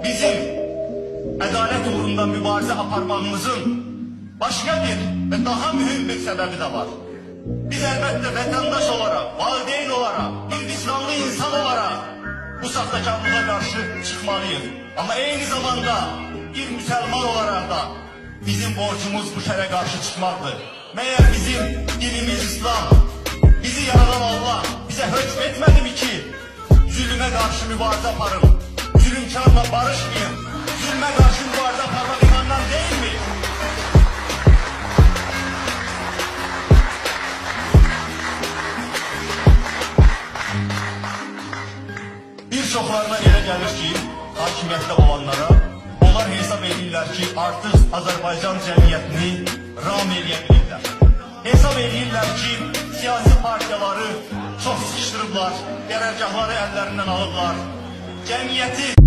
bizim adalet uğrunda mübarizə aparmağımızın başka bir ve daha mühim bir sebebi de var. Biz elbette vatandaş olarak, valideyn olarak, bir vicdanlı insan olarak bu sahtekarlığa karşı çıkmalıyız. Ama aynı zamanda bir Müslüman olarak da bizim borcumuz bu şere karşı çıkmaktır. Meğer bizim dinimiz İslam, bizi yaradan Allah bize hükmetmedi mi ki zulüme karşı mübarizə aparın, zulümkarla barışmayın, zulme karşı mübarizə aparmak imandan değil mi? Birçoklarına elə gəlir ki, hakimiyyətdə olanlara, onlar hesab edirlər ki, artıq Azərbaycan cəmiyyətini ram eləyə bilirlər. Hesab edirlər ki, siyasi partiyaları çox sıkışdırıblar, qərargahları əllərindən alıblar, cəmiyyəti